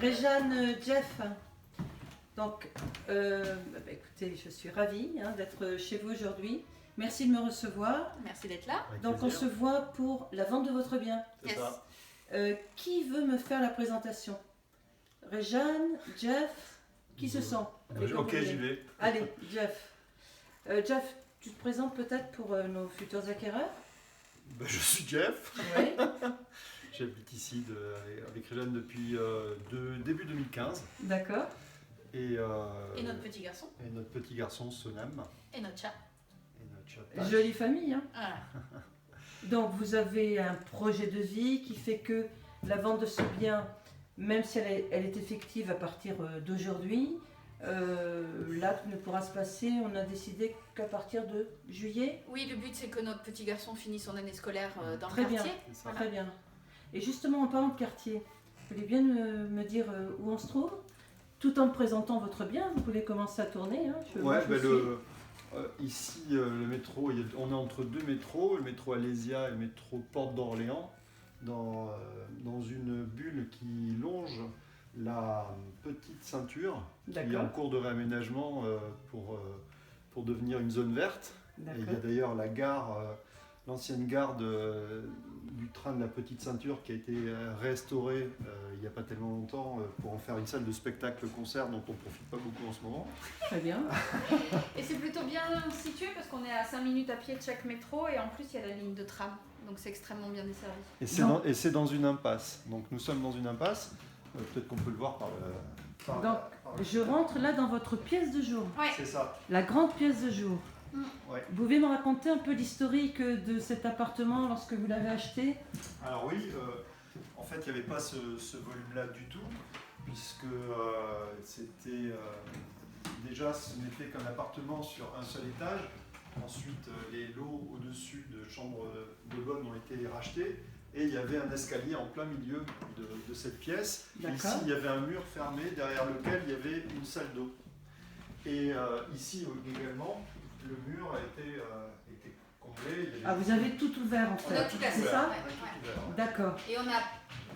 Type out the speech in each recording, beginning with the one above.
Réjeanne, Jeff. Donc, écoutez, je suis ravie d'être chez vous aujourd'hui. Merci de me recevoir. Merci d'être là. Avec Donc, plaisir. on se voit pour la vente de votre bien. C'est ça. Qui veut me faire la présentation? Réjeanne, Jeff, qui se sent? Allez, comme Ok, vous voulez. j'y vais. Allez, Jeff. Jeff, tu te présentes peut-être pour nos futurs acquéreurs? Je suis Jeff. Oui. J'habite ici avec Réjeanne depuis début 2015. D'accord. Et notre petit garçon. Et notre petit garçon, Sonam. Et notre chat. Et notre chat. Tash. Jolie famille, hein? Voilà. Donc vous avez un projet de vie qui fait que la vente de ce bien, même si elle est effective à partir d'aujourd'hui, l'acte ne pourra se passer, on a décidé qu'à partir de juillet. Oui, le but c'est que notre petit garçon finisse son année scolaire dans Très le bien. quartier. C'est ça. Très bien. Et justement en parlant de quartier, vous voulez bien me dire où on se trouve? Tout en me présentant votre bien, vous pouvez commencer à tourner. Hein, Ouais, je vous suis. ici, le métro, on est entre deux métros, le métro Alésia et le métro Porte d'Orléans, dans une bulle qui longe la petite ceinture, qui est en D'accord. cours de réaménagement pour devenir une zone verte. Et il y a D'accord. d'ailleurs la gare, l'ancienne gare du train de la petite ceinture qui a été restaurée il n'y a pas tellement longtemps pour en faire une salle de spectacle-concert dont on ne profite pas beaucoup en ce moment. Très bien. Et c'est plutôt bien situé parce qu'on est à 5 minutes à pied de chaque métro et en plus il y a la ligne de tram. Donc c'est extrêmement bien desservi. Et c'est dans une impasse. Donc nous sommes dans une impasse. Peut-être qu'on peut le voir par le... Donc je rentre là dans votre pièce de jour, Ouais. C'est ça. la grande pièce de jour. Ouais. Vous pouvez me raconter un peu l'historique de cet appartement lorsque vous l'avez acheté? Alors oui, en fait, il n'y avait pas ce volume-là du tout, puisque c'était déjà, ce n'était qu'un appartement sur un seul étage. Ensuite, les lots au-dessus de chambres de bonne ont été rachetés. Et il y avait un escalier en plein milieu de cette pièce. D'accord. Ici, il y avait un mur fermé derrière lequel il y avait une salle d'eau. Et ici également, le mur a été comblé. Il y avait- Ah, vous avez tout ouvert en On fait, a tout cassé. c'est ça? Ouais, ouais. Tout ouvert, ouais. D'accord. Et on a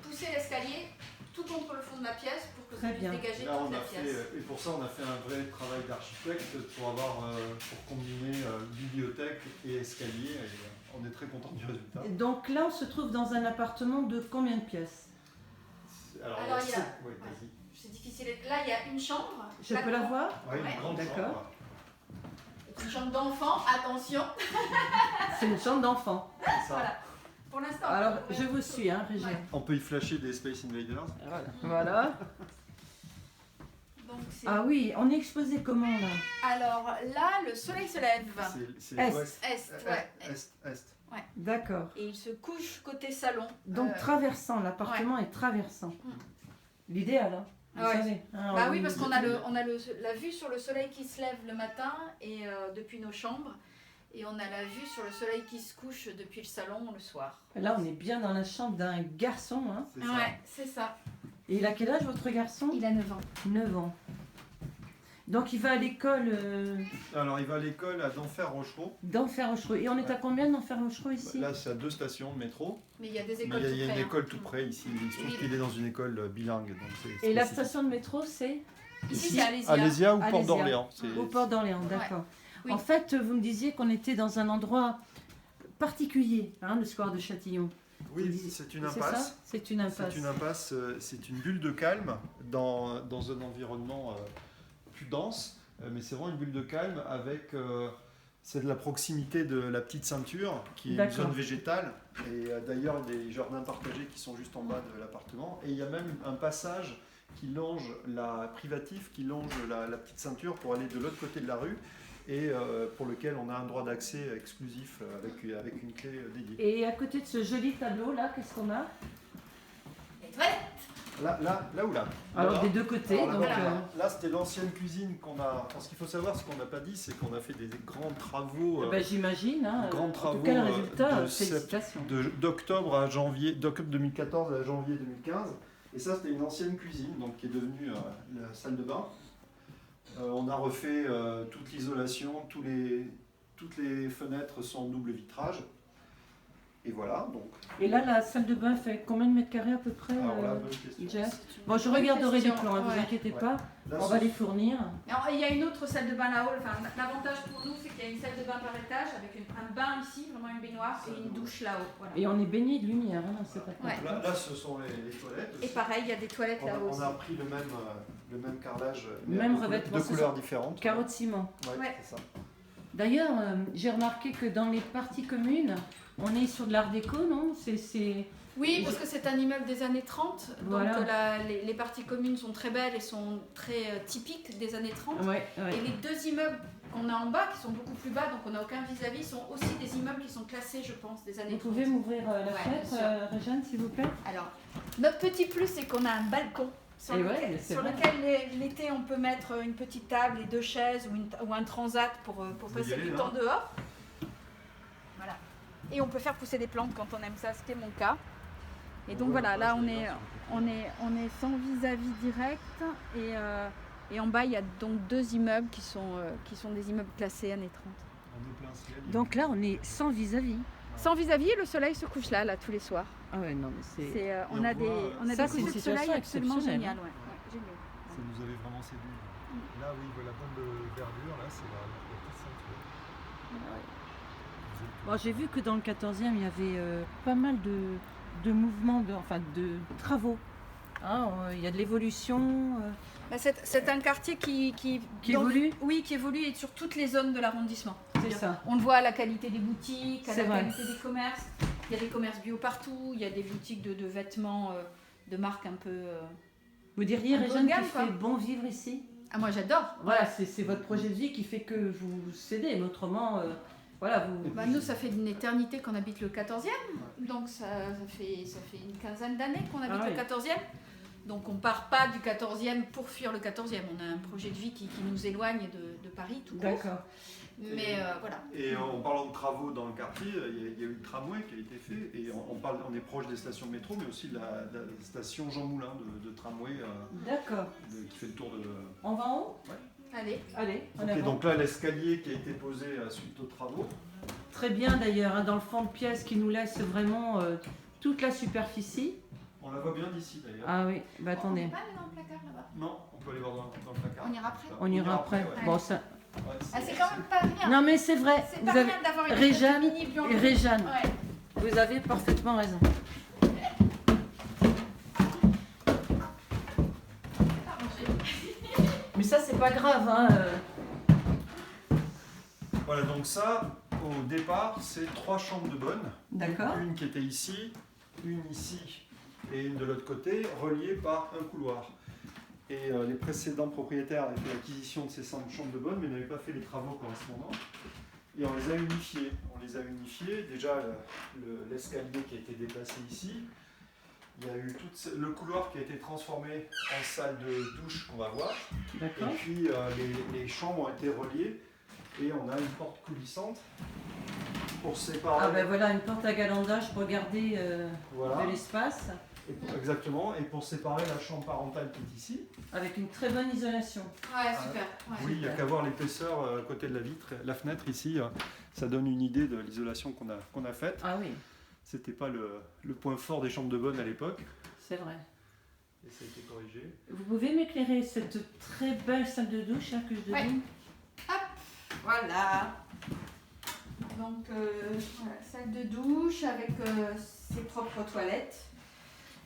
poussé l'escalier tout contre le fond de la pièce pour que ça Très puisse bien. dégager Là, toute on la a pièce. fait, et pour ça, on a fait un vrai travail d'architecte pour combiner bibliothèque et escalier. Et on est très content du résultat. Et donc là, on se trouve dans un appartement de combien de pièces? Alors, Alors, il y a- oui, ouais. vas-y. C'est difficile. Là, il y a une chambre. Je peux la voir? Oui, Ouais. une grande D'accord. chambre. Une chambre d'enfant. Attention. C'est une chambre d'enfant. C'est ça. Voilà. Pour l'instant. Alors, je vous suis, hein, Régie. Ouais. On peut y flasher des Space Invaders. Voilà. Donc, c'est- Ah oui, on est exposé comment là? Alors là, le soleil se lève. C'est Est. ouest. Est, ouais. Est. D'accord. Et il se couche côté salon. Donc traversant, l'appartement est traversant. L'idéal, hein? Vous Ouais. savez. Hein, Bah oui, parce qu'on a, la vue sur le soleil qui se lève le matin et depuis nos chambres. Et on a la vue sur le soleil qui se couche depuis le salon le soir. Là, on est bien dans la chambre d'un garçon. Hein. C'est ça. Ouais, c'est ça. Et il a quel âge votre garçon? Il a 9 ans. 9 ans. Donc il va à l'école Alors, il va à l'école à Denfert-Rochereau. d'Enfer-Rochereau. Et on est à combien d'Enfer-Rochereau ici? Là, c'est à 2 stations de métro. Mais il y a des Mais écoles il y a tout une près, école hein. tout près ici. Il se trouve Oui. qu'il est dans une école bilingue. Donc c'est Et la spécifique. station de métro, c'est Ici, c'est Alésia. Alésia ou Alésia. Porte d'Orléans. au port d'Orléans, d'accord. Oui. En fait, vous me disiez qu'on était dans un endroit particulier, hein, le square de Châtillon. Oui, c'est une C'est impasse. ça? C'est une impasse. C'est une impasse, c'est une bulle de calme dans un environnement plus dense, mais c'est vraiment une bulle de calme avec, c'est de la proximité de la petite ceinture qui est une D'accord. zone végétale et d'ailleurs des jardins partagés qui sont juste en bas de l'appartement et il y a même un passage qui longe privatif qui longe la petite ceinture pour aller de l'autre côté de la rue et pour lequel on a un droit d'accès exclusif avec une clé dédiée. Et à côté de ce joli tableau là, qu'est-ce qu'on a? Les toilettes. Là ou là? Alors Là. des deux côtés, Alors, donc là, c'était l'ancienne cuisine qu'on a. Ce qu'il faut savoir, ce qu'on n'a pas dit, c'est qu'on a fait des grands travaux. ben, j'imagine. Hein, grands en travaux, tout cas, le résultat, de félicitations. d'octobre 2014 à janvier 2015. Et ça, c'était une ancienne cuisine, donc qui est devenue la salle de bain. On a refait toute l'isolation, toutes les fenêtres sont en double vitrage. Et voilà, donc. Et là, la salle de bain fait combien de mètres carrés à peu près Alors là, bonne question. Jeff? C'est une Bon, je bonne regarderai les question. plans, ne vous Ouais. inquiétez pas. Là, On va les fournir. Alors, il y a une autre salle de bain là-haut. Enfin, l'avantage pour nous, c'est qu'il y a une salle de bain par étage avec un bain ici, vraiment une baignoire, et une douche là-haut. Voilà. Et on est baigné de lumière hein, dans cet Ouais. appartement. Là, ce sont les toilettes. Et aussi. pareil, il y a des toilettes On a, là-haut on aussi. a pris le même carrelage, mais Même de revêtement, deux ce couleurs sont différentes. Carreaux de ciment. Ouais, Ouais. c'est ça. D'ailleurs, j'ai remarqué que dans les parties communes, on est sur de l'art déco, non? Oui, parce que c'est un immeuble des années 30. Voilà. Donc les parties communes sont très belles et sont très typiques des années 30. Ouais, ouais. Et les deux immeubles qu'on a en bas, qui sont beaucoup plus bas, donc on n'a aucun vis-à-vis, sont aussi des immeubles qui sont classés, je pense, des années Vous 30. pouvez m'ouvrir la Ouais, fenêtre, bien sûr. Réjeanne, s'il vous plaît? Alors, notre petit plus, c'est qu'on a un balcon sur, Et lequel, ouais, c'est sur vrai. lequel l'été on peut mettre une petite table et 2 chaises ou un transat pour Vous passer y allez, du là temps dehors. Voilà. Et on peut faire pousser des plantes quand on aime ça, ce qui est mon cas. Et donc voilà, là on est sans vis-à-vis direct et en bas il y a donc 2 immeubles qui sont des immeubles classés années 30. On est plein ciel. Donc là, on est sans vis-à-vis. Sans vis-à-vis, le soleil se couche là tous les soirs. Ah ouais, non, mais c'est... On a on des, voit, on a ça, des c'est une couchers de soleil situation absolument exceptionnelle, génial. hein. Ouais, génial. Ça nous avait vraiment séduit. Là, oui, la bande de verdure, là, c'est la petite ceinture. Bon, j'ai vu que dans le 14e, il y avait pas mal de mouvements, de travaux. Hein, il y a de l'évolution Bah, c'est un quartier qui donc, évolue. oui, qui évolue et sur toutes les zones de l'arrondissement. C'est ça. On le voit à la qualité des boutiques, à C'est la vrai. qualité des commerces. Il y a des commerces bio partout, il y a des boutiques de vêtements de marques un peu... Vous diriez, Un peu Réjeanne, haut de gamme, qu'il quoi. fait bon vivre ici? Ah, moi j'adore. Voilà, c'est votre projet de vie qui fait que vous cédez, mais autrement, voilà, vous... Bah, nous, ça fait une éternité qu'on habite le 14e, donc ça fait une quinzaine d'années qu'on habite Ah ouais. le 14e. Donc on part pas du 14e pour fuir le 14e. On a un projet de vie qui nous éloigne de Paris tout court. D'accord. Mais voilà. Et en parlant de travaux dans le quartier, il y a eu le tramway qui a été fait. Et on est proche des stations de métro, mais aussi de la station Jean Moulin de tramway D'accord. qui fait le tour de. On va en haut? Allez. Allez, en Ok, avant. donc là, l'escalier qui a été posé suite aux travaux. Très bien d'ailleurs, hein, dans le fond de pièce qui nous laisse vraiment toute la superficie. On la voit bien d'ici d'ailleurs. Ah oui, bah On attendez, peut pas aller dans le placard là-bas. Non, on peut aller voir dans le placard. On ira après. on ira après. ouais. Bon, ça... Ouais, Ah, c'est quand même pas rien. Non mais c'est vrai, C'est vous pas avez... rien d'avoir une Réjeanne mini blanc. et Réjeanne, Ouais. vous avez parfaitement raison. Mais ça c'est pas grave, hein. Voilà, donc ça, au départ, c'est 3 chambres de bonne. D'accord. Une qui était ici, une ici et une de l'autre côté, reliées par un couloir. Et les précédents propriétaires avaient fait l'acquisition de ces 5 chambres de bonne, mais n'avaient pas fait les travaux correspondants. Et on les a unifiées. Déjà, l'escalier qui a été déplacé ici. Il y a eu le couloir qui a été transformé en salle de douche qu'on va voir. Et D'accord. puis les chambres ont été reliées et on a une porte coulissante pour séparer. Ah ben voilà, une porte à galandage pour garder Voilà. de l'espace, Exactement, et pour séparer la chambre parentale qui est ici. avec une très bonne isolation. Ouais, super. Ouais. Oui, il n'y a qu'à voir l'épaisseur à côté de la vitre, la fenêtre ici, ça donne une idée de l'isolation qu'on a faite. Ah oui, C'était pas le point fort des chambres de bonne à l'époque, c'est vrai. et ça a été corrigé. Vous pouvez m'éclairer cette très belle salle de douche là, que je devine? Voilà. Donc, voilà, salle de douche avec ses propres toilettes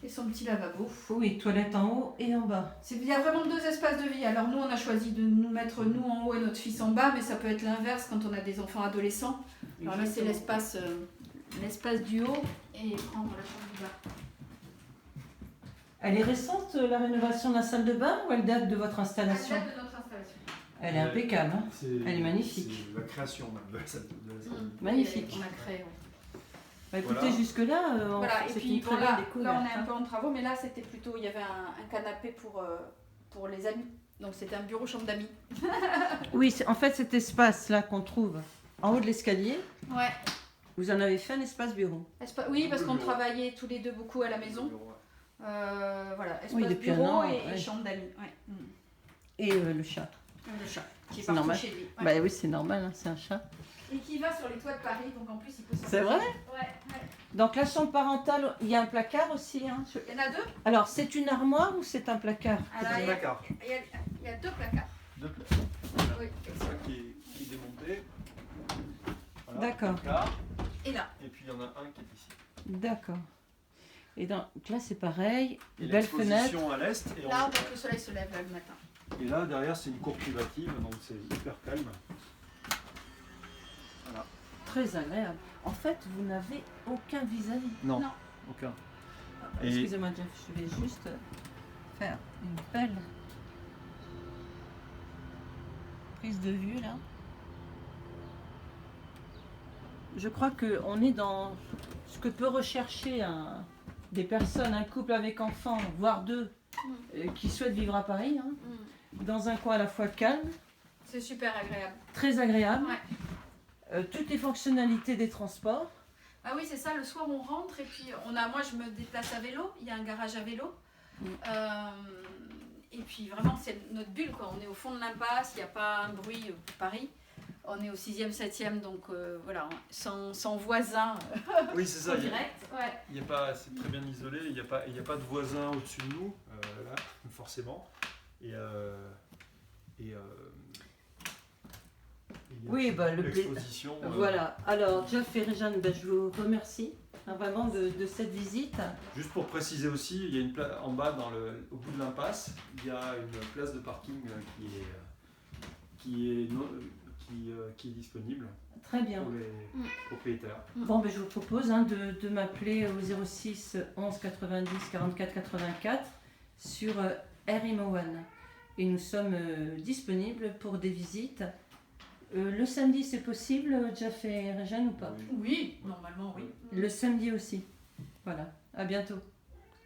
et son petit lavabo. Oui, toilette en haut et en bas. Il y a vraiment 2 espaces de vie. Alors nous, on a choisi de nous mettre nous en haut et notre fils en bas, mais ça peut être l'inverse quand on a des enfants adolescents. Alors là, c'est l'espace du haut et prendre la chambre du bas. Elle est récente la rénovation de la salle de bain ou elle date de votre À installation? la date de notre installation. Elle est impeccable, hein? Elle est magnifique. C'est la création même de la salle de salle. Magnifique. On a créé. Ouais. Bah, écoutez, Voilà. jusque-là, Voilà, et c'est puis une très bon, belle là, découverte. on est un hein. peu en travaux, mais là c'était plutôt, il y avait un canapé pour les amis. Donc c'était un bureau chambre d'amis. Oui, en fait, cet espace-là qu'on trouve en haut de l'escalier, Ouais. vous en avez fait un espace bureau. Oui, parce qu'on Bureau. travaillait tous les deux beaucoup à la maison. Voilà, espace Oui, depuis un bureau an, et ouais. chambre d'amis. Ouais. Et le chat. Le chat qui est C'est parti normal. chez lui. Ouais. Bah oui, c'est normal, hein, c'est un chat. Et qui va sur les toits de Paris, donc en plus il peut sortir. C'est vrai? Ouais. Donc la chambre parentale, il y a un placard aussi. Hein. Il y en a 2. Alors c'est une armoire ou c'est un placard? Alors, C'est un placard. il y a 2 placards. Deux placards. Oui. C'est ça qui est démonté. Voilà, D'accord. placard. Et là. Et puis il y en a un qui est ici. D'accord. Et donc là c'est pareil, Et belle fenêtre. l'exposition à l'est. Et, Là, on voit que le soleil se lève là, le matin. et là derrière c'est une cour privative, donc c'est hyper calme. Voilà. Très agréable. En fait, vous n'avez aucun vis-à-vis. Non, Non. aucun. Ah, Et- excusez-moi Jeff, je vais juste faire une belle prise de vue là. Je crois qu'on est dans ce que peut rechercher des personnes, un couple avec enfants, voire 2, qui souhaitent vivre à Paris, hein, dans un coin à la fois calme, C'est super agréable. très agréable, Ouais. toutes les fonctionnalités des transports. Ah oui, c'est ça, le soir on rentre et puis moi je me déplace à vélo, il y a un garage à vélo. Et puis vraiment c'est notre bulle quoi, on est au fond de l'impasse, il n'y a pas un bruit pour Paris. On est au 6e, 7e, donc voilà, sans voisins Oui, c'est ça. en direct. Ouais. Il y a pas, c'est très bien isolé, il n'y a pas de voisins au-dessus de nous, là, forcément. Et il y a Oui, aussi bah, le l'exposition. Voilà, alors Jeff et Réjeanne, ben, je vous remercie hein, vraiment de cette visite. Juste pour préciser aussi, il y a une place en bas, au bout de l'impasse, il y a une place de parking qui est disponible Très bien. pour les propriétaires. Bon, ben, je vous propose hein, de m'appeler au 06 11 90 44 84 sur RIMO One. Et nous sommes disponibles pour des visites. Le samedi, c'est possible, Jeff et Réjeanne, ou pas? Oui. Oui, normalement oui. Le samedi aussi. Voilà, à bientôt.